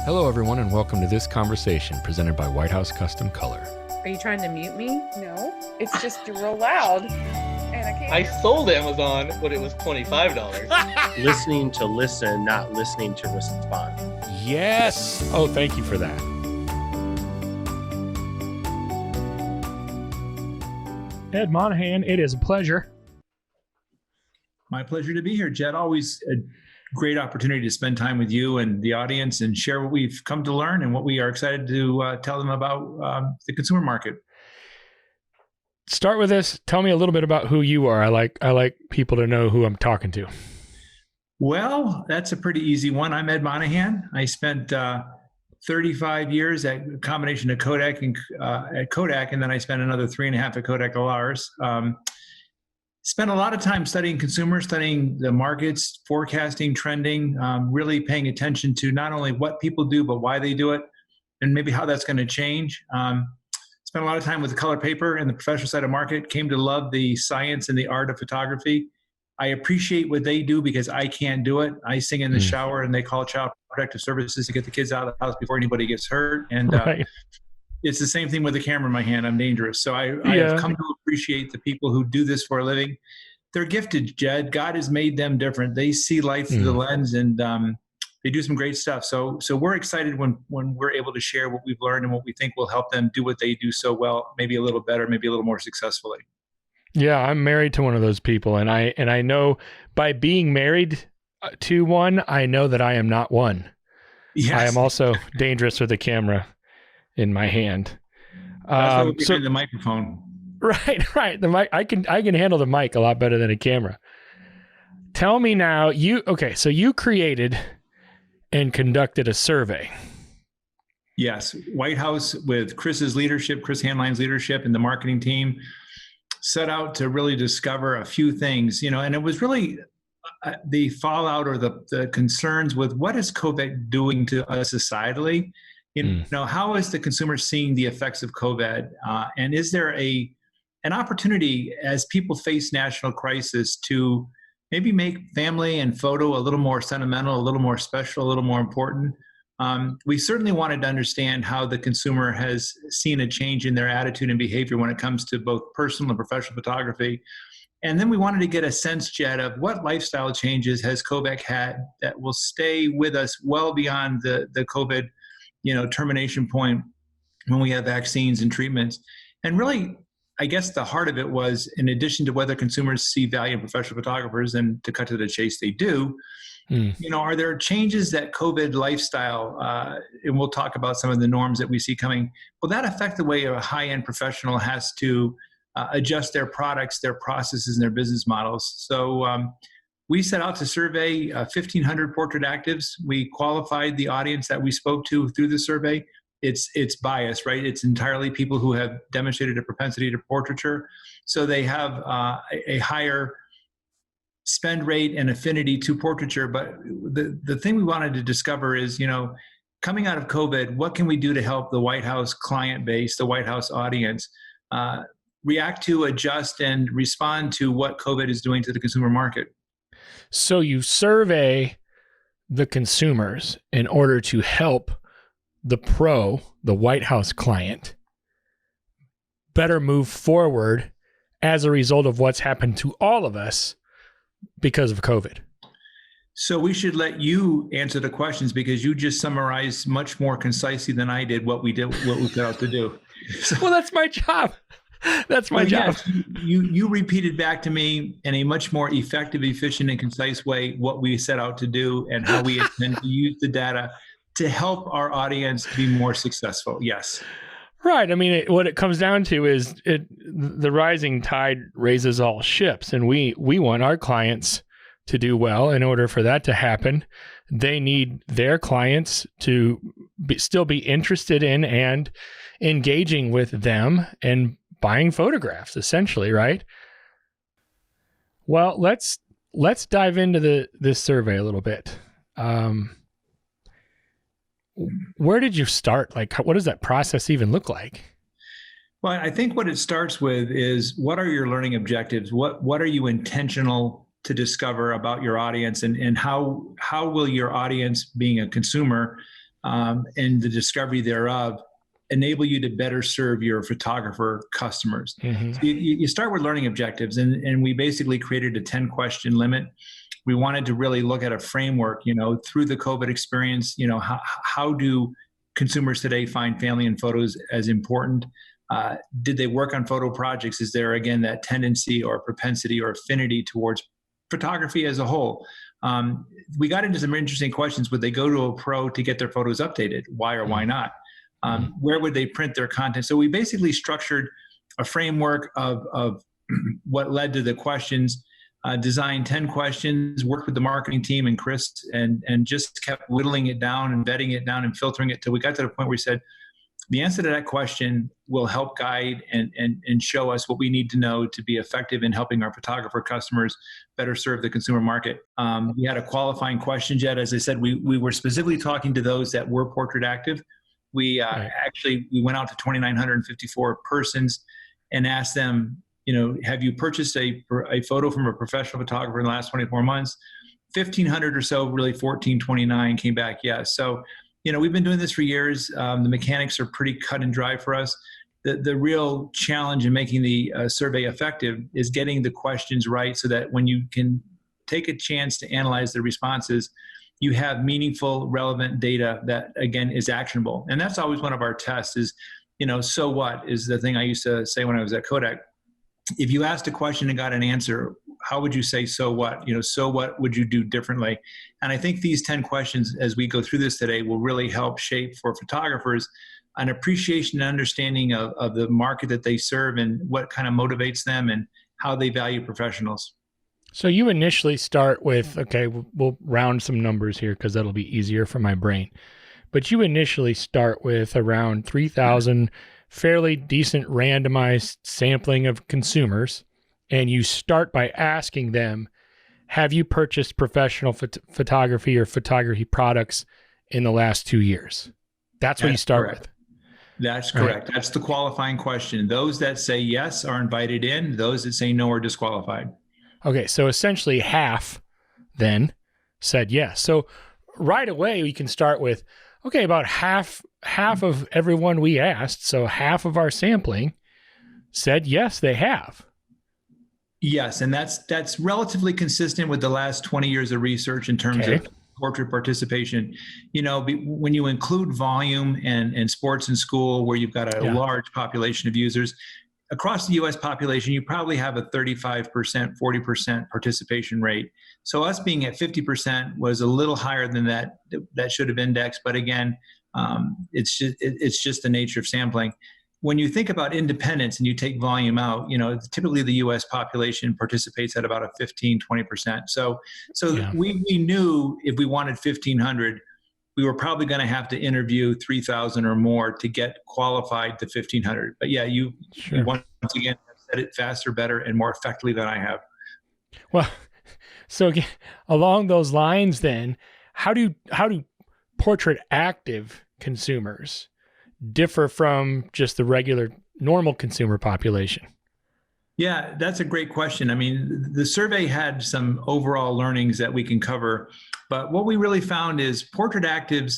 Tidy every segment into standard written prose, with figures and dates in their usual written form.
Hello, everyone, and welcome to this conversation presented by White House Custom Color. Are you trying to mute me? No, it's just real loud, and I can't. I sold Amazon, but it was $25. Listening to listen, not listening to respond. Yes. Oh, thank you for that. Ed Monahan, it is a pleasure. My pleasure to be here, Jed. Always a great opportunity to spend time with you and the audience and share what we've come to learn and what we are excited to tell them about the consumer market. Start with this. Tell me a little bit about who you are. I like people to know who I'm talking to. Well, that's a pretty easy one. I'm Ed Monahan. I spent 35 years at a combination of Kodak and then I spent another 3.5 at Kodak Alaris. Spent a lot of time studying consumers, studying the markets, forecasting, trending, really paying attention to not only what people do, but why they do it, and maybe how that's going to change. Spent a lot of time with the color paper and the professional side of market, came to love the science and the art of photography. I appreciate what they do because I can't do it. I sing in the shower and they call Child Protective Services to get the kids out of the house before anybody gets hurt. And Right. It's the same thing with the camera in my hand. I'm dangerous. So I have come to appreciate the people who do this for a living. They're gifted, Jed. God has made them different. They see life through the lens and they do some great stuff. So we're excited when we're able to share what we've learned and what we think will help them do what they do so well, maybe a little better, maybe a little more successfully. Yeah, I'm married to one of those people, and I know by being married to one, I know that I am not one. Yes. I am also dangerous with a camera in my hand. That's what we're the microphone. Right. The mic, I can handle the mic a lot better than a camera. Tell me now, so you created and conducted a survey. Yes, White House with Chris Handline's leadership and the marketing team set out to really discover a few things, and it was really the fallout or the concerns with what is COVID doing to us societally. How is the consumer seeing the effects of COVID? And is there an opportunity as people face national crisis to maybe make family and photo a little more sentimental, a little more special, a little more important? We certainly wanted to understand how the consumer has seen a change in their attitude and behavior when it comes to both personal and professional photography. And then we wanted to get a sense, Jed, of what lifestyle changes has Kodak had that will stay with us well beyond the COVID termination point when we have vaccines and treatments. And really, I guess the heart of it was, in addition to whether consumers see value in professional photographers, and to cut to the chase, they do, are there changes that COVID lifestyle, and we'll talk about some of the norms that we see coming, will that affect the way a high-end professional has to adjust their products, their processes, and their business models? So we set out to survey 1,500 portrait actives. We qualified the audience that we spoke to through the survey. It's biased, right? It's entirely people who have demonstrated a propensity to portraiture. So they have a higher spend rate and affinity to portraiture. But the thing we wanted to discover is, coming out of COVID, what can we do to help the White House client base, the White House audience, react to, adjust, and respond to what COVID is doing to the consumer market? So you survey the consumers in order to help the White House client, better move forward as a result of what's happened to all of us because of COVID. So we should let you answer the questions because you just summarized much more concisely than I did what we set out to do. Well, that's my job. That's my job. Yes, you repeated back to me in a much more effective, efficient, and concise way what we set out to do and how we intend to use the data to help our audience be more successful. Yes. Right. I mean, what it comes down to is the rising tide raises all ships, and we want our clients to do well. In order for that to happen, they need their clients to still be interested in and engaging with them and buying photographs, essentially, right? Well, let's dive into this survey a little bit. Where did you start? Like, what does that process even look like? Well, I think what it starts with is, what are your learning objectives? What are you intentional to discover about your audience, and how will your audience, being a consumer, and the discovery thereof enable you to better serve your photographer customers. Mm-hmm. So you start with learning objectives, and we basically created a 10-question limit. We wanted to really look at a framework, through the COVID experience, how do consumers today find family and photos as important? Did they work on photo projects? Is there, again, that tendency or propensity or affinity towards photography as a whole? We got into some interesting questions. Would they go to a pro to get their photos updated? Why or why not? Where would they print their content? So we basically structured a framework of what led to the questions, designed 10 questions, worked with the marketing team and Chris, and just kept whittling it down and vetting it down and filtering it till we got to the point where we said, the answer to that question will help guide and show us what we need to know to be effective in helping our photographer customers better serve the consumer market. We had a qualifying question, Jed. As I said, we were specifically talking to those that were portrait active. We actually went out to 2,954 persons and asked them, have you purchased a photo from a professional photographer in the last 24 months? 1,500 or so, really 1,429 came back yes. So, we've been doing this for years. The mechanics are pretty cut and dry for us. The real challenge in making the survey effective is getting the questions right so that when you can take a chance to analyze the responses, you have meaningful, relevant data that, again, is actionable. And that's always one of our tests is, so what is the thing I used to say when I was at Kodak. If you asked a question and got an answer, how would you say, so what? So what would you do differently? And I think these 10 questions, as we go through this today, will really help shape for photographers an appreciation and understanding of the market that they serve and what kind of motivates them and how they value professionals. So you initially start with, okay, we'll round some numbers here because that'll be easier for my brain. But you initially start with around 3,000 fairly decent randomized sampling of consumers. And you start by asking them, have you purchased professional photography or photography products in the last 2 years? That's what you start with. That's correct. Right. That's the qualifying question. Those that say yes are invited in. Those that say no are disqualified. Okay, so essentially half then said yes. So right away we can start with, okay, about half of everyone we asked, so half of our sampling said yes, they have. Yes, and that's relatively consistent with the last 20 years of research in terms of portrait participation. When you include volume and sports and school, where you've got a large population of users, across the U.S. population, you probably have a 35%, 40% participation rate. So us being at 50% was a little higher than that should have indexed. But again, it's just the nature of sampling. When you think about independence and you take volume out, typically the U.S. population participates at about a 15, 20%. So we knew if we wanted 1,500, we were probably going to have to interview 3,000 or more to get qualified to 1,500. But yeah, you once again have said it faster, better, and more effectively than I have. Well, so again, along those lines, then, how do portrait active consumers differ from just the regular normal consumer population? Yeah, that's a great question. I mean, the survey had some overall learnings that we can cover, but what we really found is portrait actives,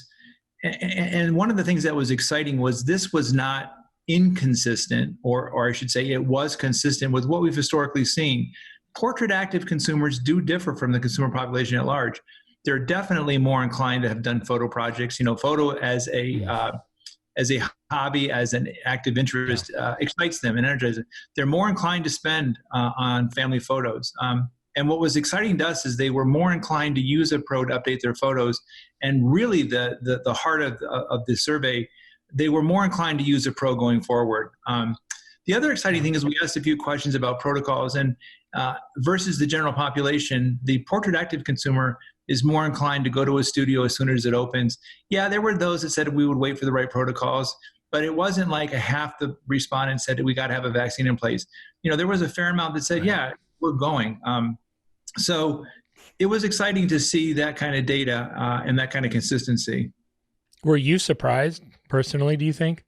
and one of the things that was exciting was this was not inconsistent, or I should say it was consistent with what we've historically seen. Portrait active consumers do differ from the consumer population at large. They're definitely more inclined to have done photo projects, photo as a hobby, as an active interest, excites them and energizes them. They're more inclined to spend on family photos. And what was exciting to us is they were more inclined to use a pro to update their photos. And really the heart of the survey, they were more inclined to use a pro going forward. The other exciting thing is we asked a few questions about protocols, and versus the general population, the portrait active consumer is more inclined to go to a studio as soon as it opens. Yeah, there were those that said we would wait for the right protocols, but it wasn't like a half the respondents said that we got to have a vaccine in place. There was a fair amount that said, yeah, we're going. So it was exciting to see that kind of data and that kind of consistency. Were you surprised personally, do you think?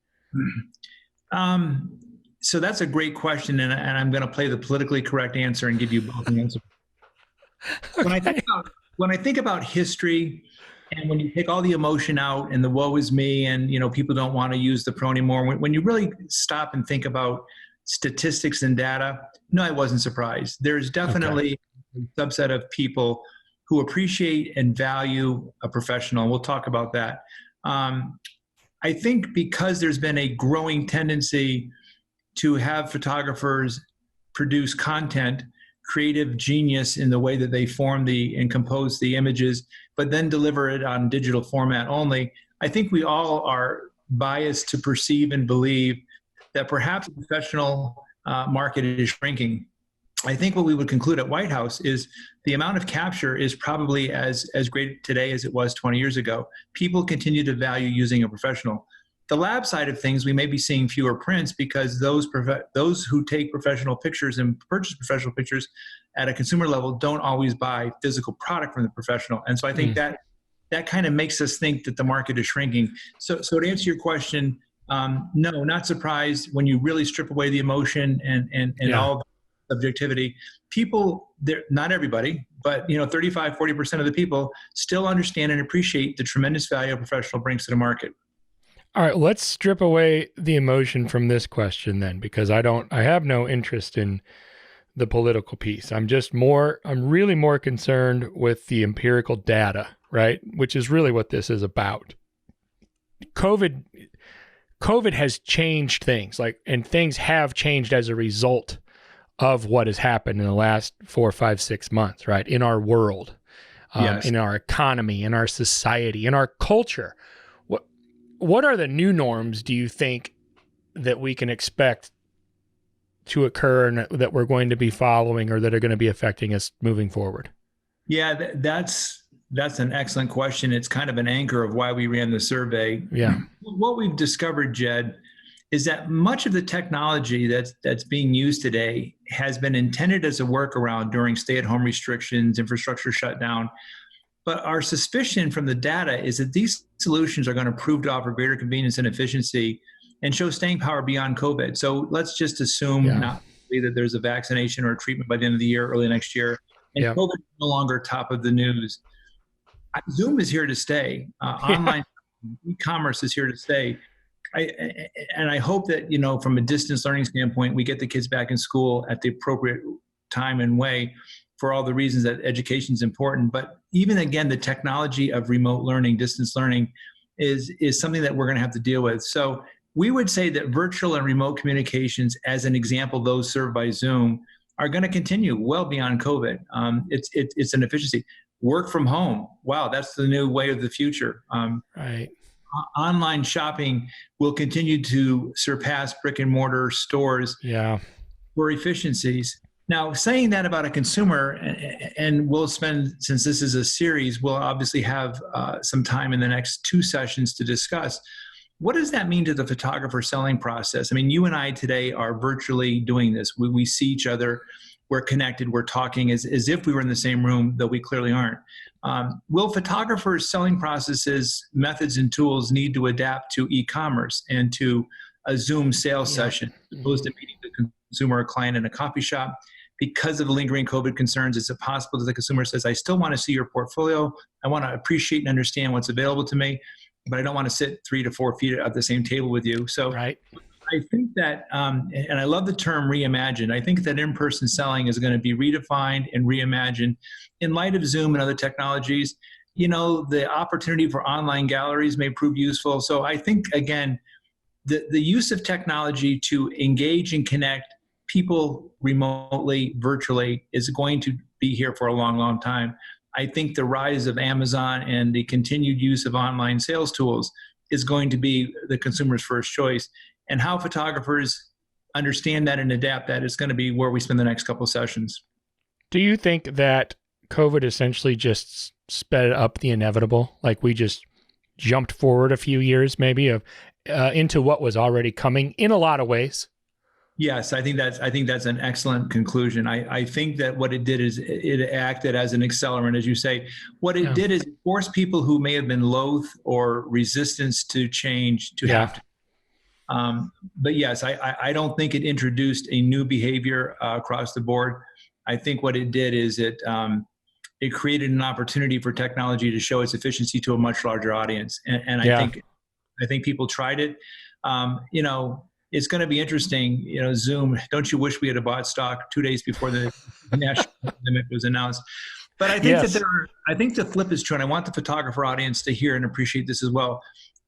So that's a great question, and I'm going to play the politically correct answer and give you both an answer. Okay. When I think about history, And when you take all the emotion out and the woe is me and, people don't want to use the pro anymore, when you really stop and think about statistics and data, no, I wasn't surprised. There's definitely a subset of people who appreciate and value a professional. We'll talk about that. I think because there's been a growing tendency to have photographers produce content, creative genius in the way that they form and compose the images, but then deliver it on digital format only, I think we all are biased to perceive and believe that perhaps the professional market is shrinking. I think what we would conclude at White House is the amount of capture is probably as great today as it was 20 years ago. People continue to value using a professional. The lab side of things, we may be seeing fewer prints because those who take professional pictures and purchase professional pictures at a consumer level don't always buy physical product from the professional. And so I think that kind of makes us think that the market is shrinking. So to answer your question, no, not surprised when you really strip away the emotion and all the subjectivity. People, not everybody, but 35, 40% of the people still understand and appreciate the tremendous value a professional brings to the market. All right, let's strip away the emotion from this question then, because I have no interest in the political piece. I'm really more concerned with the empirical data, right? Which is really what this is about. COVID has changed things, and things have changed as a result of what has happened in the last 4, 5, 6 months, right? In our world, in our economy, in our society, in our culture. What are the new norms, do you think, that we can expect to occur and that we're going to be following or that are going to be affecting us moving forward? Yeah, that's an excellent question. It's kind of an anchor of why we ran the survey. Yeah. What we've discovered, Jed, is that much of the technology that's being used today has been intended as a workaround during stay-at-home restrictions, infrastructure shutdown. But our suspicion from the data is that these solutions are going to prove to offer greater convenience and efficiency and show staying power beyond COVID. So let's just assume not that there's a vaccination or a treatment by the end of the year, early next year, and COVID is no longer top of the news. Zoom is here to stay. Online e-commerce is here to stay. I hope that, from a distance learning standpoint, we get the kids back in school at the appropriate time and way, for all the reasons that education is important. But even again, the technology of remote learning, distance learning is something that we're going to have to deal with. So we would say that virtual and remote communications, as an example, those served by Zoom, are going to continue well beyond COVID. It's an efficiency. Work from home. Wow, that's the new way of the future. Right. Online shopping will continue to surpass brick and mortar stores for efficiencies. Now, saying that about a consumer, and we'll spend, since this is a series, we'll obviously have some time in the next 2 sessions to discuss. What does that mean to the photographer selling process? I mean, you and I today are virtually doing this. We see each other, we're connected, we're talking as if we were in the same room, though we clearly aren't. Will photographers' selling processes, methods, and tools need to adapt to e-commerce and to a Zoom sales session, as opposed to meeting the consumer or client in a coffee shop? Because of the lingering COVID concerns, is it possible that the consumer says, I still want to see your portfolio, I want to appreciate and understand what's available to me, but I don't want to sit 3 to 4 feet at the same table with you? So I think that, and I love the term reimagine, I think that in-person selling is going to be redefined and reimagined in light of Zoom and other technologies. The opportunity for online galleries may prove useful. So I think, again, the use of technology to engage and connect people remotely, virtually, is going to be here for a long, long time. I think the rise of Amazon and the continued use of online sales tools is going to be the consumer's first choice. And how photographers understand that and adapt that is going to be where we spend the next couple of sessions. Do you think that COVID essentially just sped up the inevitable? Like we just jumped forward a few years maybe into what was already coming in a lot of ways? Yes, I think that's an excellent conclusion. I think that what it did is it acted as an accelerant, as you say. What it did is it forced people who may have been loath or resistance to change to have to. But yes, I don't think it introduced a new behavior across the board. I think what it did is it it created an opportunity for technology to show its efficiency to a much larger audience. And I think people tried it. It's going to be interesting. Zoom. Don't you wish we had bought stock 2 days before the national pandemic was announced? But I think I think the flip is true, and I want the photographer audience to hear and appreciate this as well.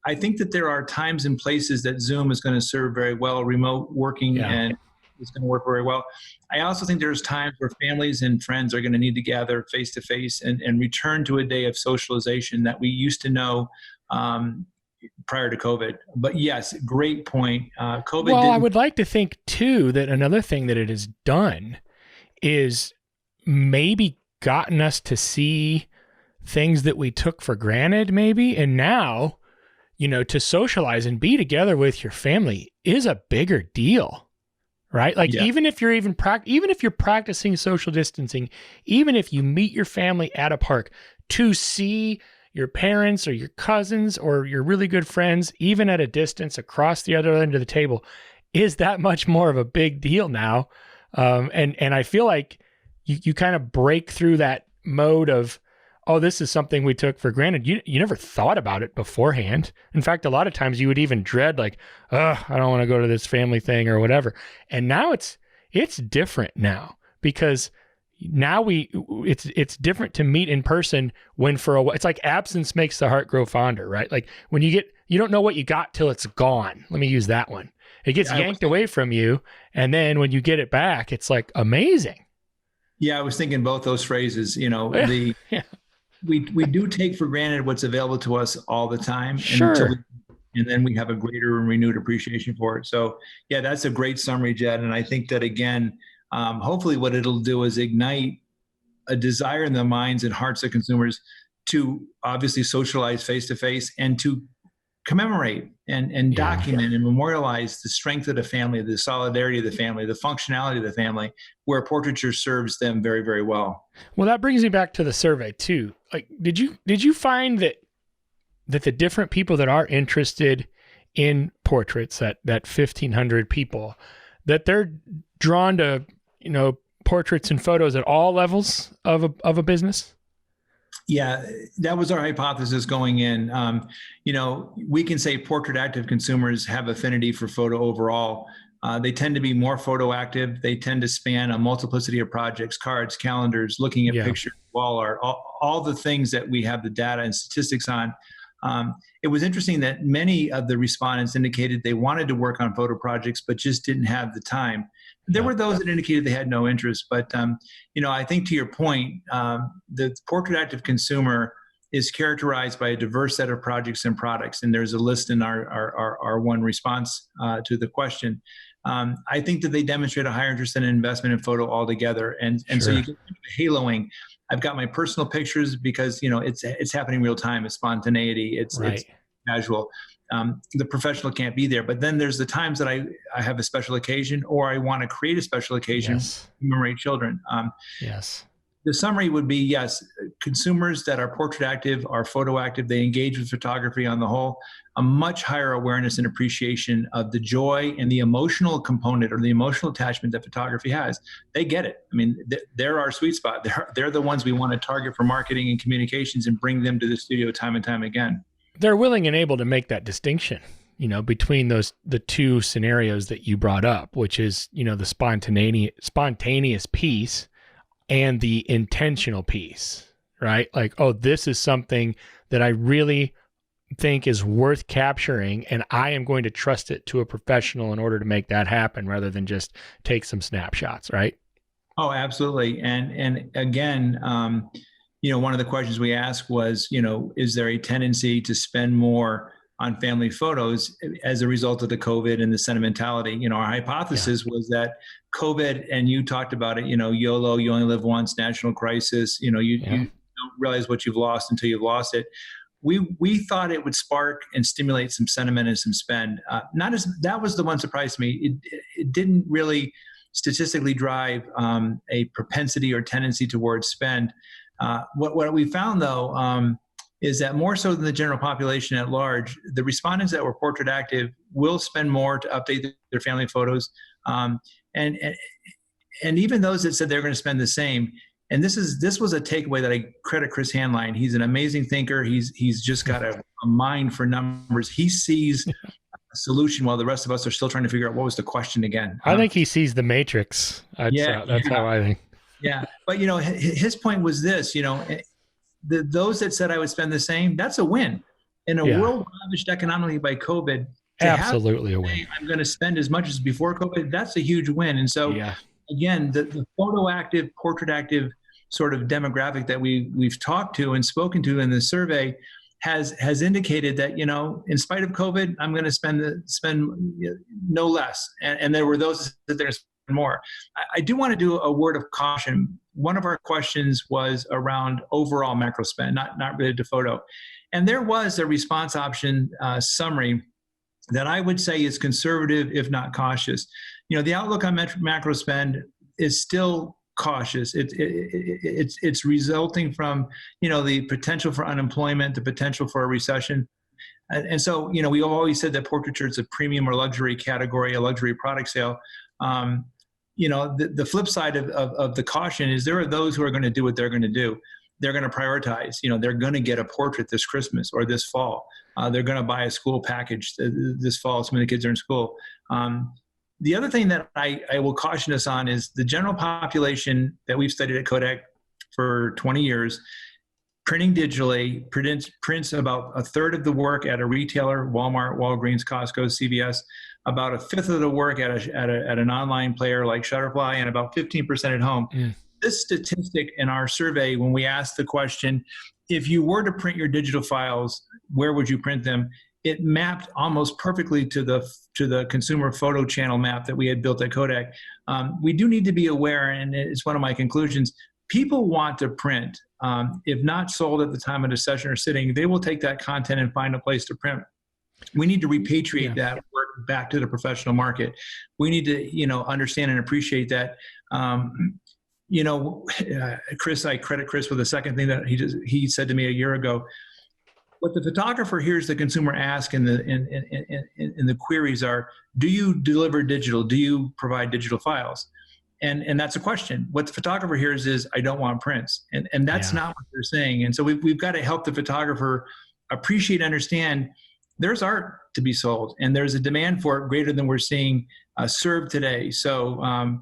I think that there are times and places that Zoom is going to serve very well, remote working, and it's going to work very well. I also think there's times where families and friends are going to need to gather face to face and return to a day of socialization that we used to know prior to COVID. But yes, great point. COVID. Well, I would like to think too that another thing that it has done is maybe gotten us to see things that we took for granted, maybe, and now, to socialize and be together with your family is a bigger deal. Right? Like even if you're even if you're practicing social distancing, even if you meet your family at a park, to see your parents or your cousins or your really good friends, even at a distance across the other end of the table, is that much more of a big deal now. And I feel like you kind of break through that mode of, oh, this is something we took for granted. You never thought about it beforehand. In fact, a lot of times you would even dread like, I don't want to go to this family thing or whatever. And now it's different now, because now it's different to meet in person when for a while. It's like absence makes the heart grow fonder, right? Like when you don't know what you got till it's gone. Let me use that one. It gets yanked away from you. And then when you get it back, it's like amazing. Yeah, I was thinking both those phrases. We do take for granted what's available to us all the time. Sure. And then we have a greater and renewed appreciation for it. So yeah, that's a great summary, Jed. And I think that again, hopefully what it'll do is ignite a desire in the minds and hearts of consumers to obviously socialize face-to-face and to commemorate and document and memorialize the strength of the family, the solidarity of the family, the functionality of the family, where portraiture serves them very, very well. Well, that brings me back to the survey too. Like, did you find that the different people that are interested in portraits, that 1,500 people, that they're drawn to, portraits and photos at all levels of a business? Yeah, that was our hypothesis going in. We can say portrait active consumers have affinity for photo overall. They tend to be more photo active. They tend to span a multiplicity of projects, cards, calendars, looking at pictures, wall art, all the things that we have the data and statistics on. It was interesting that many of the respondents indicated they wanted to work on photo projects, but just didn't have the time. There were those that indicated they had no interest, but I think to your point, the portrait active consumer is characterized by a diverse set of projects and products, and there's a list in our one response to the question. I think that they demonstrate a higher interest in investment in photo altogether, and so you get haloing. I've got my personal pictures because it's happening real time. It's spontaneity. It's casual. The professional can't be there, but then there's the times that I have a special occasion or I want to create a special occasion to commemorate children. The summary would be, yes, consumers that are portrait active, are photo active, they engage with photography on the whole, a much higher awareness and appreciation of the joy and the emotional component or the emotional attachment that photography has. They get it. I mean, they're our sweet spot. They're the ones we want to target for marketing and communications and bring them to the studio time and time again. They're willing and able to make that distinction, between the two scenarios that you brought up, which is, the spontaneous piece and the intentional piece, right? Like, oh, this is something that I really think is worth capturing, and I am going to trust it to a professional in order to make that happen rather than just take some snapshots, right? Oh, absolutely. And again, one of the questions we asked was, is there a tendency to spend more on family photos as a result of the COVID and the sentimentality? Our hypothesis was that COVID, and you talked about it, YOLO, you only live once, national crisis, you don't realize what you've lost until you've lost it. We thought it would spark and stimulate some sentiment and some spend. That was the one surprise to me. It didn't really statistically drive a propensity or tendency towards spend. What we found, though, is that more so than the general population at large, the respondents that were portrait active will spend more to update their family photos. And even those that said they're going to spend the same, And this was a takeaway that I credit Chris Hanline. He's an amazing thinker. He's just got a mind for numbers. He sees a solution while the rest of us are still trying to figure out what was the question again. I think he sees the matrix. That's how I think. Yeah. But, his point was this, those that said I would spend the same, that's a win. In a world ravaged economically by COVID, absolutely a win. I'm going to spend as much as before COVID, that's a huge win. And so, again, the photo active, portrait active sort of demographic that we've talked to and spoken to in the survey has indicated that, in spite of COVID, I'm going to spend no less. And there were those that they're spend more. I do want to do a word of caution. One of our questions was around overall macro spend, not related to photo. And there was a response option summary that I would say is conservative, if not cautious. The outlook on macro spend is still cautious. It's resulting from, the potential for unemployment, the potential for a recession. And so, we always said that portraiture is a premium or luxury category, a luxury product sale. The flip side of the caution is there are those who are going to do what they're going to do. They're going to prioritize. They're going to get a portrait this Christmas or this fall. They're going to buy a school package this fall so when the kids are in school. The other thing that I will caution us on is the general population that we've studied at Kodak for 20 years, printing digitally, prints about a third of the work at a retailer, Walmart, Walgreens, Costco, CVS, about a fifth of the work at an online player like Shutterfly, and about 15% at home. Mm. This statistic in our survey, when we asked the question, if you were to print your digital files, where would you print them? It mapped almost perfectly to the consumer photo channel map that we had built at Kodak. We do need to be aware, and it's one of my conclusions, people want to print. If not sold at the time of the session or sitting, they will take that content and find a place to print. We need to repatriate that work back to the professional market. We need to, understand and appreciate that. Chris, I credit Chris with the second thing that he said to me a year ago. What the photographer hears the consumer ask in the queries are, do you deliver digital? Do you provide digital files? And that's a question. What the photographer hears is, I don't want prints. And that's not what they're saying. And so we've got to help the photographer appreciate, understand there's art to be sold and there's a demand for it greater than we're seeing served today. So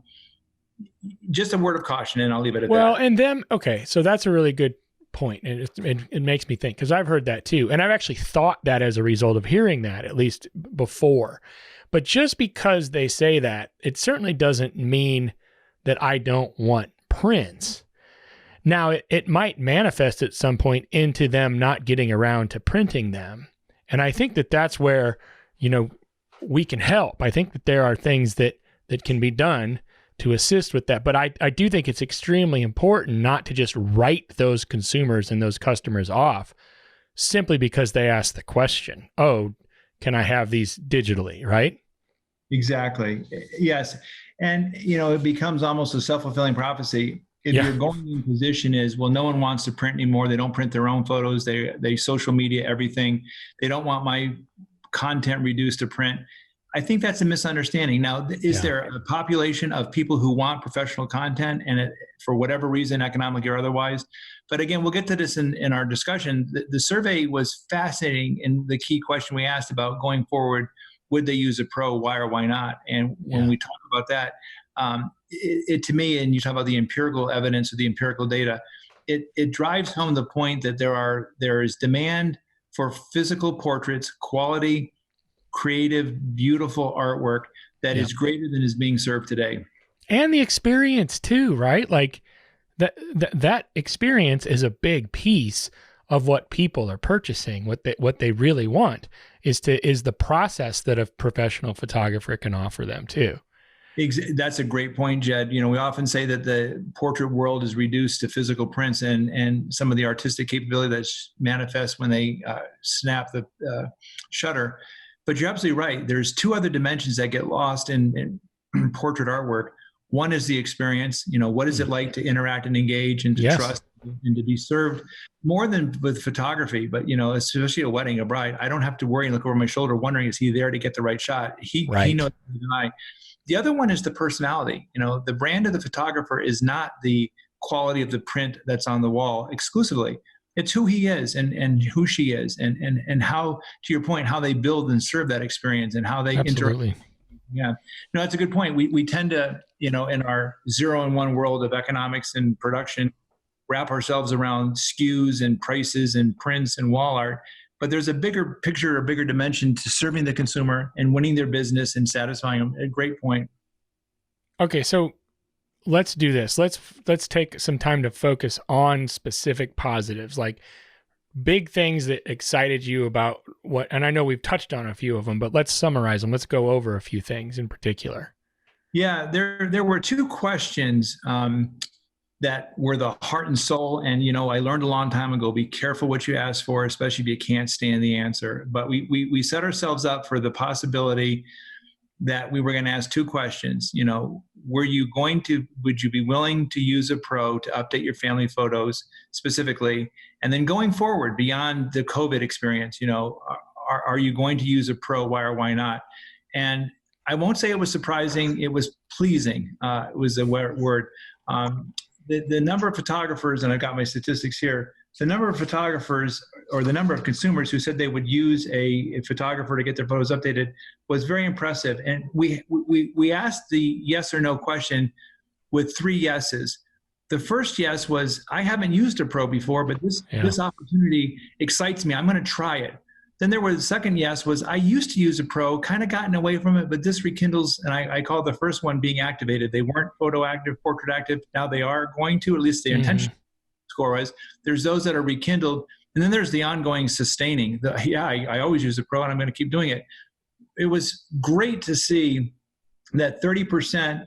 just a word of caution, and I'll leave it at that. Well, and then, okay, so that's a really good point. And it makes me think, because I've heard that too. And I've actually thought that as a result of hearing that, at least before. But just because they say that, it certainly doesn't mean that I don't want prints. Now, it might manifest at some point into them not getting around to printing them. And I think that that's where, we can help. I think that there are things that can be done to assist with that. But I do think it's extremely important not to just write those consumers and those customers off simply because they ask the question, oh, can I have these digitally, right? Exactly. Yes. And, it becomes almost a self-fulfilling prophecy. If your going position is, well, no one wants to print anymore. They don't print their own photos. They social media everything. They don't want my content reduced to print. I think that's a misunderstanding. Now, is there a population of people who want professional content and for whatever reason, economically or otherwise? But again, we'll get to this in our discussion. The survey was fascinating, and the key question we asked about going forward, would they use a pro? Why or why not? And when we talk about that, to me, and you talk about the empirical evidence or the empirical data, it drives home the point that there is demand for physical portraits, quality, creative, beautiful artwork that is greater than is being served today. And the experience too, right? Like that experience is a big piece of what people are purchasing. What they really want is the process that a professional photographer can offer them too. That's a great point, Jed. We often say that the portrait world is reduced to physical prints and some of the artistic capability that manifests when they snap the shutter. But you're absolutely right. There's two other dimensions that get lost in portrait artwork. One is the experience. What is it like to interact and engage and to trust and to be served more than with photography? But, especially a wedding, a bride, I don't have to worry and look over my shoulder wondering, is he there to get the right shot? He knows the other one is the personality. The brand of the photographer is not the quality of the print that's on the wall exclusively. It's who he is and who she is and how, to your point, how they build and serve that experience and how they Absolutely. interact. Yeah, no, that's a good point. We tend to, in our 0 and 1 world of economics and production, wrap ourselves around SKUs and prices and prints and wall art. But there's a bigger picture, a bigger dimension to serving the consumer and winning their business and satisfying them. A great point. Okay, so let's do this. Let's take some time to focus on specific positives, like big things that excited you about what, and I know we've touched on a few of them, but let's summarize them. Let's go over a few things in particular. Yeah, there were 2 questions that were the heart and soul. And, I learned a long time ago, be careful what you ask for, especially if you can't stand the answer. But we set ourselves up for the possibility that we were going to ask 2 questions. Would you be willing to use a pro to update your family photos specifically? And then going forward beyond the COVID experience, are you going to use a pro? Why or why not? And I won't say it was surprising. It was pleasing. It was a word. The number of photographers, and I've got my statistics here, the number of photographers or the number of consumers who said they would use a photographer to get their photos updated was very impressive. And we asked the yes or no question with 3 yeses. The first yes was, I haven't used a pro before, but this opportunity excites me. I'm going to try it. Then there was the second yes was, I used to use a pro, kind of gotten away from it, but this rekindles, and I call the first one being activated. They weren't photo active, portrait active. Now they are going to, at least the intention score was. There's those that are rekindled. And then there's the ongoing sustaining. I always use a pro and I'm going to keep doing it. It was great to see that 30%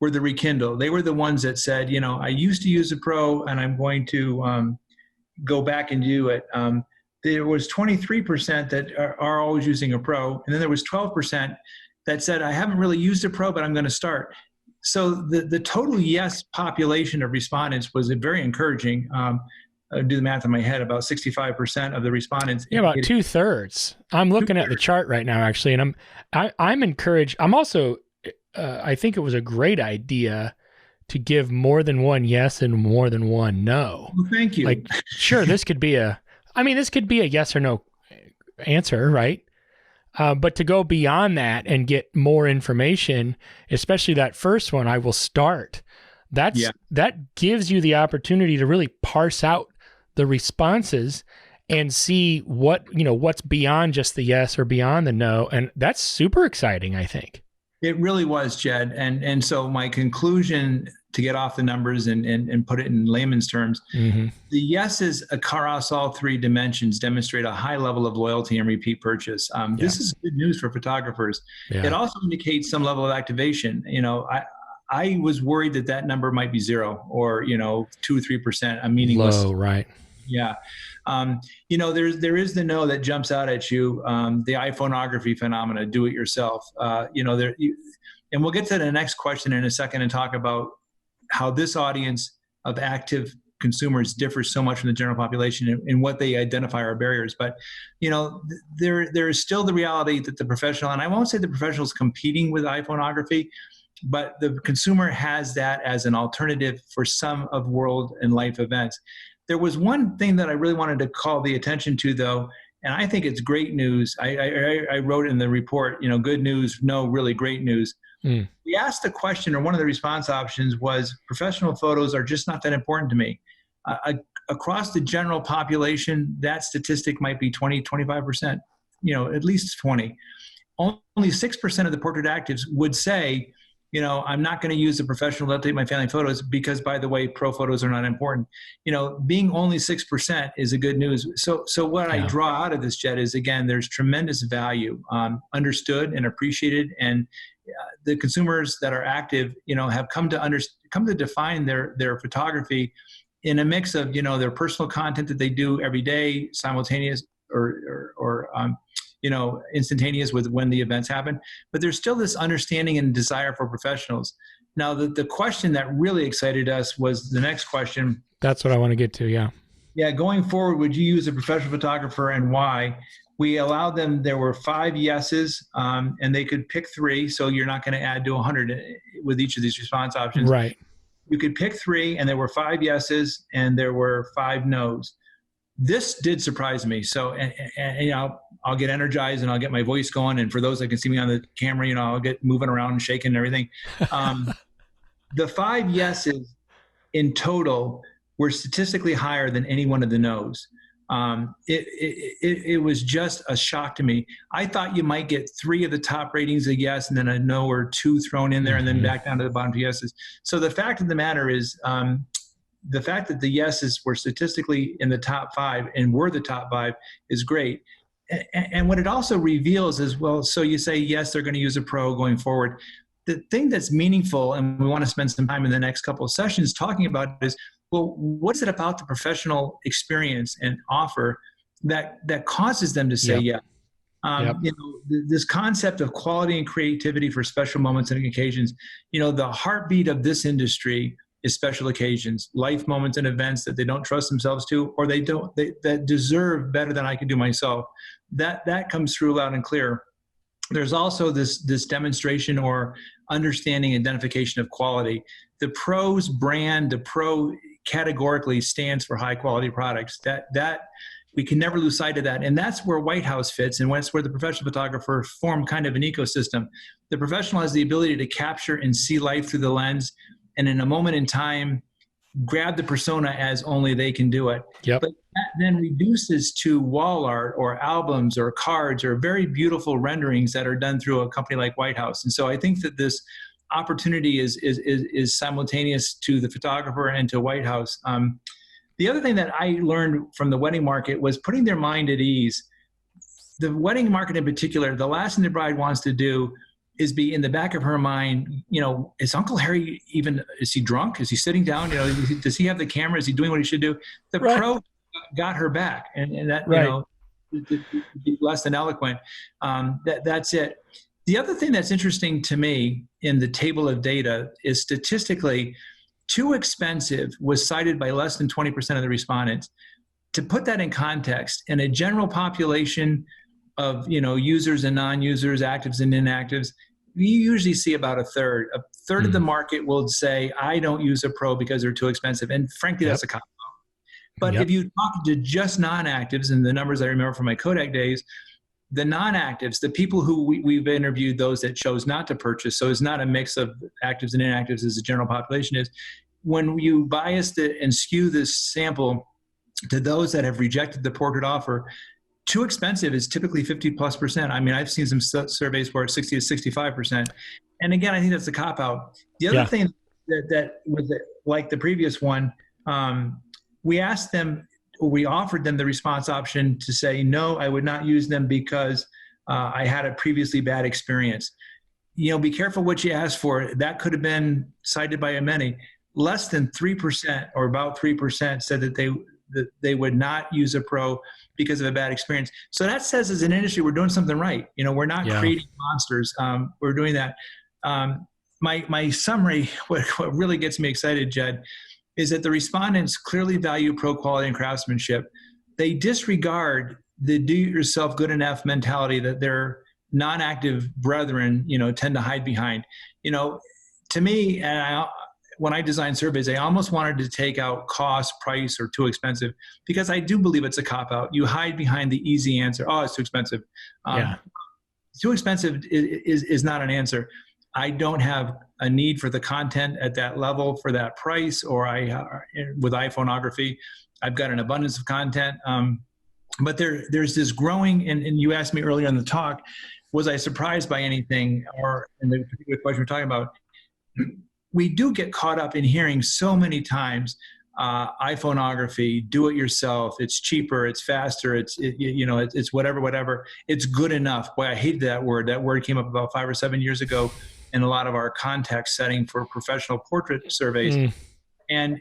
were the rekindle. They were the ones that said, I used to use a pro and I'm going to go back and do it. There was 23% that are always using a pro. And then there was 12% that said, I haven't really used a pro, but I'm going to start. So the total yes population of respondents was very encouraging. Do the math in my head, about 65% of the respondents. Yeah, about 2/3. I'm looking at the chart right now, actually, and I'm encouraged. I'm also, I think it was a great idea to give more than one yes and more than one no. Well, thank you. Like, sure, this could be a yes or no answer, right? But to go beyond that and get more information, especially that first one, I will start. That gives you the opportunity to really parse out the responses and see what's beyond just the yes or beyond the no. And that's super exciting, I think. It really was, Jed. And so my conclusion, to get off the numbers and put it in layman's terms, the yeses across all 3 dimensions demonstrate a high level of loyalty and repeat purchase. This is good news for photographers. Yeah. It also indicates some level of activation. I was worried that number might be 0 or 2 or 3%. A meaningless. Low, right? Yeah. There is the no that jumps out at you. The iPhoneography phenomena, do it yourself. And we'll get to the next question in a second and talk about how this audience of active consumers differs so much from the general population and what they identify are barriers. But, there is still the reality that the professional, and I won't say the professional is competing with iPhoneography, but the consumer has that as an alternative for some of world and life events. There was one thing that I really wanted to call the attention to, though, and I think it's great news. I wrote in the report, good news, no, really great news. We asked the question, or one of the response options was, professional photos are just not that important to me. Across the general population, that statistic might be 20, 25%, at least 20. Only 6% of the portrait actives would say, I'm not going to use a professional to update my family photos because, by the way, pro photos are not important. Being only 6% is a good news. So what I draw out of this, Jed, is, again, there's tremendous value understood and appreciated. And the consumers that are active, have come to define their photography in a mix of, their personal content that they do every day, simultaneous or instantaneous with when the events happen. But there's still this understanding and desire for professionals. Now, the question that really excited us was the next question. That's what I want to get to, yeah. Yeah, going forward, would you use a professional photographer and why? We allowed them, there were 5 yeses, and they could pick 3, so you're not going to add to 100 with each of these response options. Right. you could pick 3, and there were 5 yeses and there were 5 nos. This did surprise me. So, and you know, I'll get energized and I'll get my voice going. And for those that can see me on the camera, you know, I'll get moving around and shaking and everything. The 5 yeses in total were statistically higher than any one of the nos. It was just a shock to me. I thought you might get 3 of the top ratings a yes, and then a no or 2 thrown in there, and then back down to the bottom 2 yeses. So the fact of the matter is, the fact that the yeses were statistically in the top 5 and were the top 5 is great. And what it also reveals is, well, so you say, yes, they're going to use a pro going forward. The thing that's meaningful, and we want to spend some time in the next couple of sessions talking about, is, well, what is it about the professional experience and offer that causes them to say yes? You know, this concept of quality and creativity for special moments and occasions, you know, the heartbeat of this industry is special occasions, life moments and events that they don't trust themselves to, or that deserve better than I could do myself. That comes through loud and clear. There's also this demonstration or understanding, identification of quality. The pro's brand, the pro categorically stands for high quality products. That we can never lose sight of that. And that's where White House fits, and that's where the professional photographer form kind of an ecosystem. The professional has the ability to capture and see life through the lens, and in a moment in time, grab the persona as only they can do it. But that then reduces to wall art or albums or cards or very beautiful renderings that are done through a company like White House. And so I think that this opportunity is simultaneous to the photographer and to White House. The other thing that I learned from the wedding market was putting their mind at ease. The wedding market in particular, the last thing the bride wants to do is be in the back of her mind, you know, is Uncle Harry is he drunk? Is he sitting down? You know, does he have the camera? Is he doing what he should do? The pro got her back, and that, you know, less than eloquent. That's it. The other thing that's interesting to me in the table of data is statistically, too expensive was cited by less than 20% of the respondents. To put that in context, in a general population of, you know, users and non-users, actives and inactives, we usually see about a third. A third of the market will say, I don't use a pro because they're too expensive. And frankly, that's a cop-out. But if you talk to just non-actives, and the numbers I remember from my Kodak days, the non-actives, the people who we've interviewed, those that chose not to purchase, so it's not a mix of actives and inactives as the general population is, when you bias it and skew this sample to those that have rejected the portrait offer, too expensive is typically 50+%. I mean, I've seen some surveys where it's 60 to 65%. And again, I think that's a cop-out. The other thing that was like the previous one, we asked them, or we offered them the response option to say, no, I would not use them because I had a previously bad experience. You know, be careful what you ask for. That could have been cited by many. Less than 3%, or about 3%, said that they would not use a pro because of a bad experience. So that says, as an industry, we're doing something right. You know, we're not creating monsters. We're doing that. My summary, what really gets me excited, Jed, is that the respondents clearly value pro quality and craftsmanship. They disregard the do-it-yourself good enough mentality that their non-active brethren, you know, tend to hide behind. You know, to me, when I design surveys, I almost wanted to take out cost, price, or too expensive, because I do believe it's a cop-out. You hide behind the easy answer. Oh, it's too expensive. Too expensive is not an answer. I don't have a need for the content at that level for that price, or with iPhoneography, I've got an abundance of content. But there's this growing, and you asked me earlier in the talk, was I surprised by anything, or in the particular question we're talking about? We do get caught up in hearing so many times, iPhoneography, do it yourself, it's cheaper, it's faster, it's whatever, it's good enough. Boy, I hated that word. That word came up about 5 or 7 years ago in a lot of our context setting for professional portrait surveys. And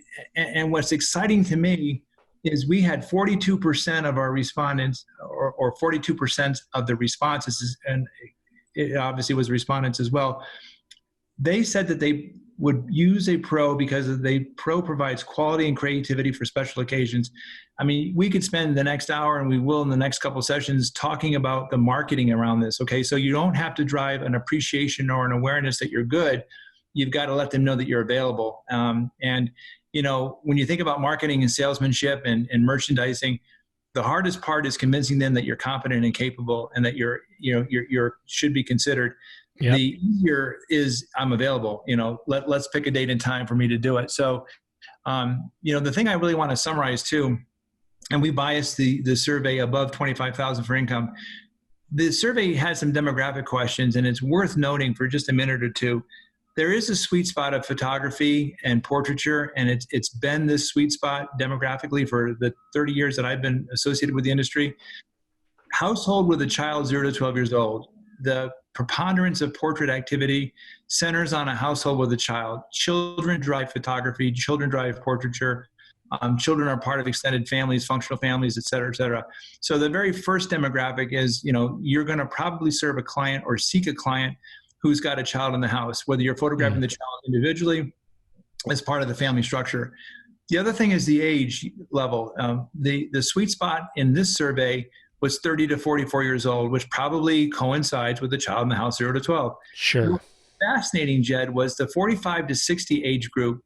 what's exciting to me is we had 42% of our respondents, or 42% of the responses, and it obviously was respondents as well, they said that they would use a pro because the pro provides quality and creativity for special occasions. I mean, we could spend the next hour, and we will in the next couple of sessions, talking about the marketing around this. Okay, so you don't have to drive an appreciation or an awareness that you're good. you've got to let them know that you're available. And, when you think about marketing and salesmanship and merchandising, the hardest part is convincing them that you're competent and capable and that you're should be considered. Yep. The easier is I'm available, let's pick a date and time for me to do it. So, the thing I really want to summarize too, and we bias the survey above 25,000 for income. The survey has some demographic questions, and it's worth noting for just a minute or two. There is a sweet spot of photography and portraiture, and it's been this sweet spot demographically for the 30 years that I've been associated with the industry. Household with a child 0 to 12 years old. The preponderance of portrait activity centers on a household with a child. Children drive photography, children drive portraiture. Children are part of extended families, functional families, et cetera, et cetera. So the very first demographic is, you're going to probably serve a client or seek a client who's got a child in the house, whether you're photographing the child individually as part of the family structure. The other thing is the age level. The sweet spot in this survey was 30 to 44 years old, which probably coincides with the child in the house 0 to 12. Sure. What's fascinating, Jed, was the 45 to 60 age group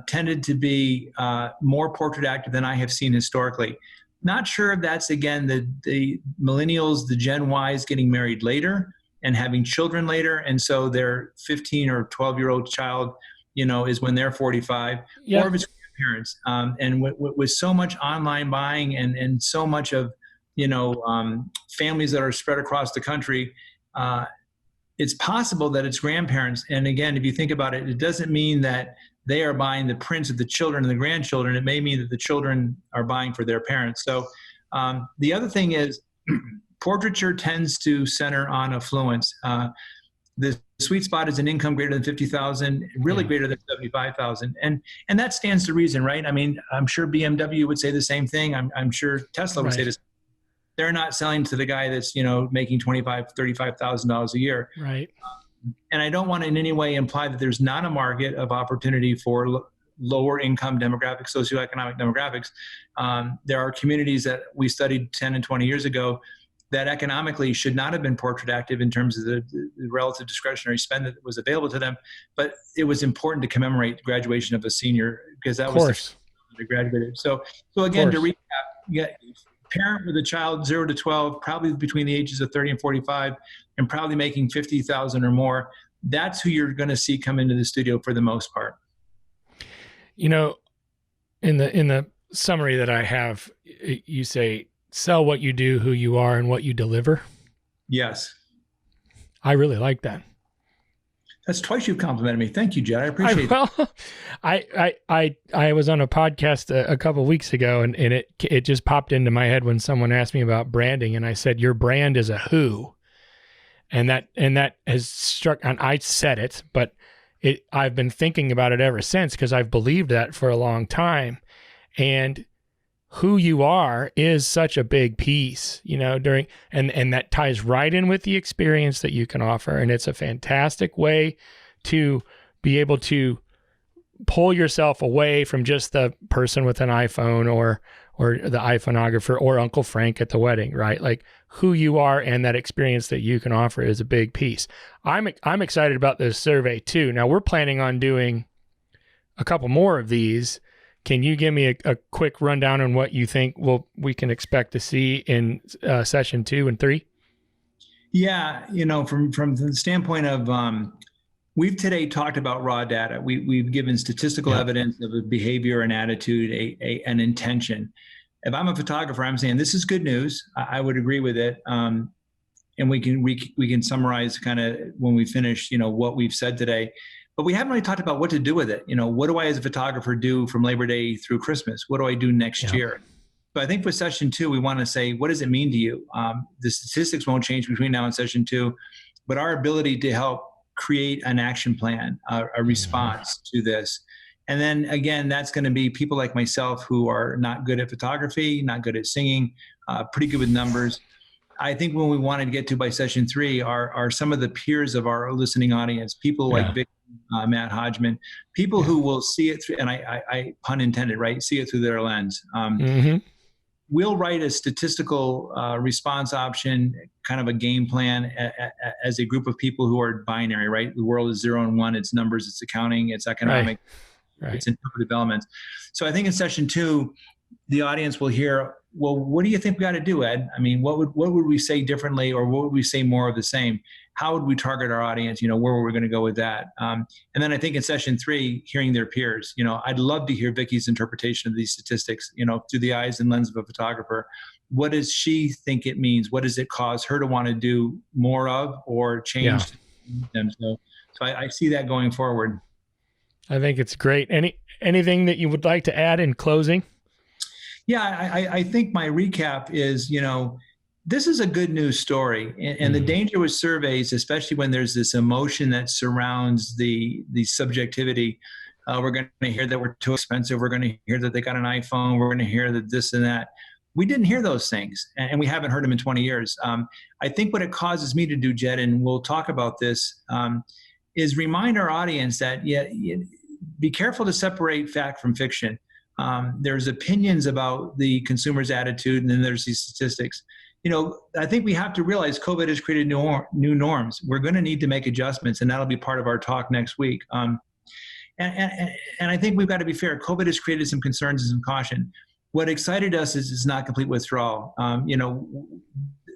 tended to be more portrait active than I have seen historically. Not sure if that's, again, the millennials, the Gen Ys getting married later and having children later. And so their 15 or 12-year-old child, is when they're 45, or if it's grandparents. And with so much online buying and so much of, families that are spread across the country, it's possible that it's grandparents. And again, if you think about it, it doesn't mean that they are buying the prints of the children and the grandchildren. It may mean that the children are buying for their parents. So the other thing is portraiture tends to center on affluence. The sweet spot is an income greater than 50,000, really greater than 75,000. And that stands to reason, right? I mean, I'm sure BMW would say the same thing. I'm sure Tesla would say this. They're not selling to the guy that's, making $25,000, $35,000 a year. Right. And I don't want to in any way imply that there's not a market of opportunity for lower income demographics, socioeconomic demographics. There are communities that we studied 10 and 20 years ago that economically should not have been portrait active in terms of the relative discretionary spend that was available to them. But it was important to commemorate graduation of a senior because that was the graduated. So again, to recap, parent with a child 0 to 12, probably between the ages of 30 and 45, and probably making 50,000 or more. That's who you're going to see come into the studio for the most part. In the summary that I have, you say, sell what you do, who you are, and what you deliver. Yes. I really like that. That's twice you've complimented me. Thank you, Jed. I appreciate it. I was on a podcast a couple of weeks ago, and it just popped into my head when someone asked me about branding, and I said, your brand is a who. And that has struck, and I said it, but I've been thinking about it ever since because I've believed that for a long time. And who you are is such a big piece, and that ties right in with the experience that you can offer. And it's a fantastic way to be able to pull yourself away from just the person with an iPhone or the iPhoneographer or Uncle Frank at the wedding, right? Like who you are and that experience that you can offer is a big piece. I'm excited about this survey too. Now we're planning on doing a couple more of these. Can you give me a quick rundown on what you think we can expect to see in session 2 and 3? Yeah, from the standpoint of we've today talked about raw data. We've given statistical evidence of a behavior, an attitude, an intention. If I'm a photographer, I'm saying this is good news. I would agree with it, and we can summarize kind of when we finish, what we've said today. But we haven't really talked about what to do with it. What do I as a photographer do from Labor Day through Christmas? What do I do next year? So I think with session 2, we want to say, what does it mean to you? The statistics won't change between now and session 2, but our ability to help create an action plan, a response to this. And then again, that's going to be people like myself who are not good at photography, not good at singing, pretty good with numbers. I think when we wanted to get to by session 3 are some of the peers of our listening audience, people like Vic, Matt Hodgman, people who will see it through, and I pun intended, right? See it through their lens. we'll write a statistical response option, kind of a game plan as a group of people who are binary, right? The world is 0 and 1. It's numbers, it's accounting, it's economic, Right. it's interpretive elements. So I think in session 2, the audience will hear, well, what do you think we got to do, Ed? I mean, what would we say differently, or what would we say more of the same? How would we target our audience? Where were we going to go with that? And then I think in session 3, hearing their peers. I'd love to hear Vicki's interpretation of these statistics, through the eyes and lens of a photographer. What does she think it means? What does it cause her to want to do more of or change them? So I see that going forward. I think it's great. Anything that you would like to add in closing? Yeah, I think my recap is, this is a good news story. And the danger with surveys, especially when there's this emotion that surrounds the subjectivity, we're going to hear that we're too expensive. We're going to hear that they got an iPhone. We're going to hear that this and that. We didn't hear those things, and we haven't heard them in 20 years. I think what it causes me to do, Jed, and we'll talk about this, is remind our audience that, be careful to separate fact from fiction. There's opinions about the consumer's attitude, and then there's these statistics. I think we have to realize COVID has created new norms. We're going to need to make adjustments, and that'll be part of our talk next week. And I think we've got to be fair. COVID has created some concerns and some caution. What excited us is not complete withdrawal.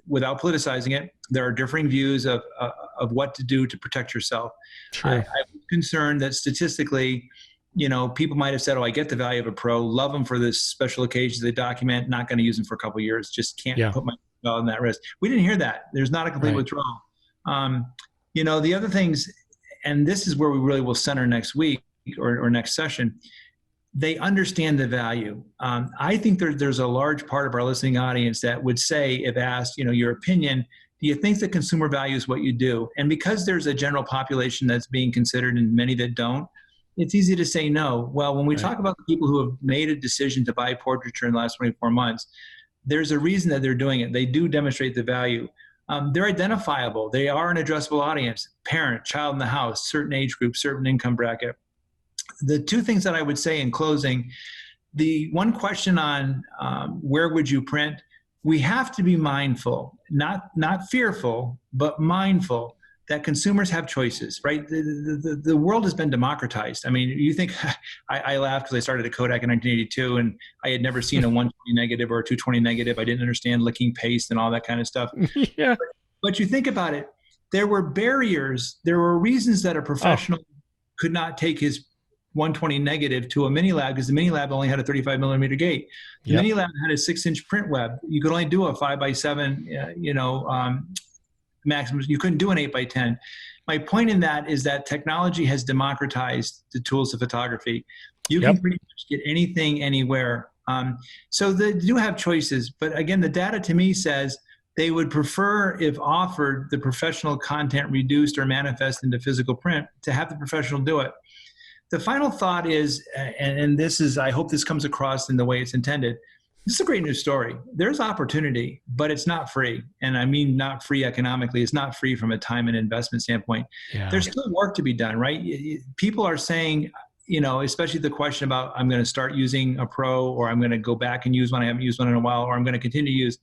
Without politicizing it, there are differing views of what to do to protect yourself. Sure. I'm concerned that statistically, people might have said, I get the value of a pro, love them for this special occasions they document, not going to use them for a couple of years, just can't put my on that risk. We didn't hear that. There's not a complete withdrawal. The other things, and this is where we really will center next week or next session, they understand the value. I think there's a large part of our listening audience that would say, if asked, your opinion, do you think the consumer values what you do? And because there's a general population that's being considered and many that don't, it's easy to say no. Well, when we talk about the people who have made a decision to buy portraiture in the last 24 months, there's a reason that they're doing it. They do demonstrate the value. They're identifiable. They are an addressable audience: parent, child in the house, certain age group, certain income bracket. The two things that I would say in closing, the one question on where would you print, we have to be mindful, not fearful, but mindful that consumers have choices, right? The world has been democratized. I mean, you think, I laughed because I started at Kodak in 1982 and I had never seen a 120 negative or a 220 negative. I didn't understand licking paste and all that kind of stuff. Yeah. But you think about it, there were barriers, there were reasons that a professional could not take his 120 negative to a mini lab because the mini lab only had a 35 millimeter gate. The mini lab had a 6-inch print web. You could only do a 5x7, maximum. You couldn't do an 8x10. My point in that is that technology has democratized the tools of photography. You can pretty much get anything anywhere. So they do have choices, but again, the data to me says they would prefer, if offered, the professional content reduced or manifest into physical print, to have the professional do it. The final thought is, and this is, I hope this comes across in the way it's intended, this is a great news story. There's opportunity, but it's not free. And I mean not free economically. It's not free from a time and investment standpoint. Yeah. There's still work to be done, right? People are saying, especially the question about, I'm going to start using a pro, or I'm going to go back and use one I haven't used one in a while, or I'm going to continue to use.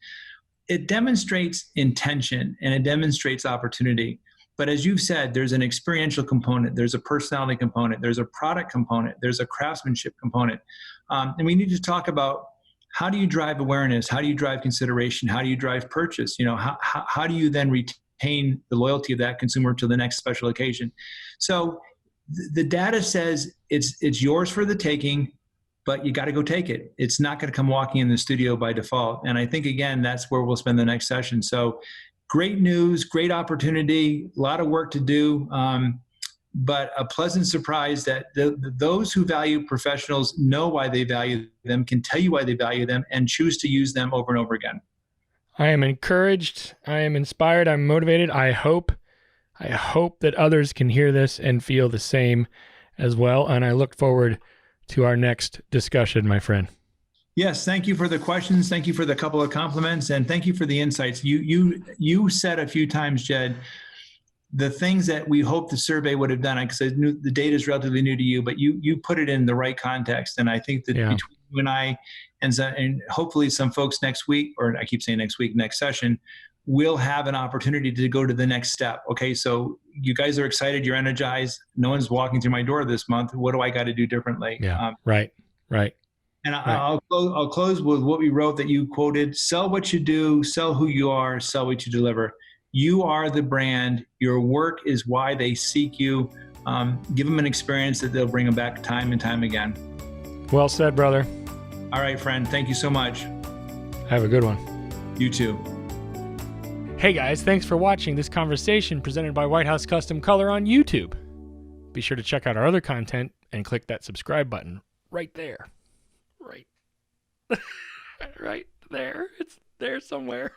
It demonstrates intention and it demonstrates opportunity. But as you've said, there's an experiential component, there's a personality component, there's a product component, there's a craftsmanship component. And we need to talk about, how do you drive awareness? How do you drive consideration? How do you drive purchase? How do you then retain the loyalty of that consumer to the next special occasion? So the data says it's yours for the taking, but you got to go take it. It's not going to come walking in the studio by default. And I think, again, that's where we'll spend the next session. So great news, great opportunity, a lot of work to do. But a pleasant surprise that those who value professionals know why they value them, can tell you why they value them, and choose to use them over and over again. I am encouraged. I am inspired. I'm motivated. I hope that others can hear this and feel the same as well. And I look forward to our next discussion, my friend. Yes, thank you for the questions. Thank you for the couple of compliments, and thank you for the insights. You said a few times, Jed, the things that we hope the survey would have done, because I knew the data is relatively new to you, but you put it in the right context. And I think that between you and I, and hopefully some folks next week, or I keep saying next week, next session, we'll have an opportunity to go to the next step. Okay, so you guys are excited, you're energized. No one's walking through my door this month. What do I got to do differently? Yeah, right. And I'll close with what we wrote that you quoted: sell what you do, sell who you are, sell what you deliver. You are the brand. Your work is why they seek you. Give them an experience that they'll bring them back time and time again. Well said, brother. All right, friend. Thank you so much. Have a good one. You too. Hey guys, thanks for watching this conversation presented by White House Custom Color on YouTube. Be sure to check out our other content and click that subscribe button right there. Right. Right there. It's there somewhere.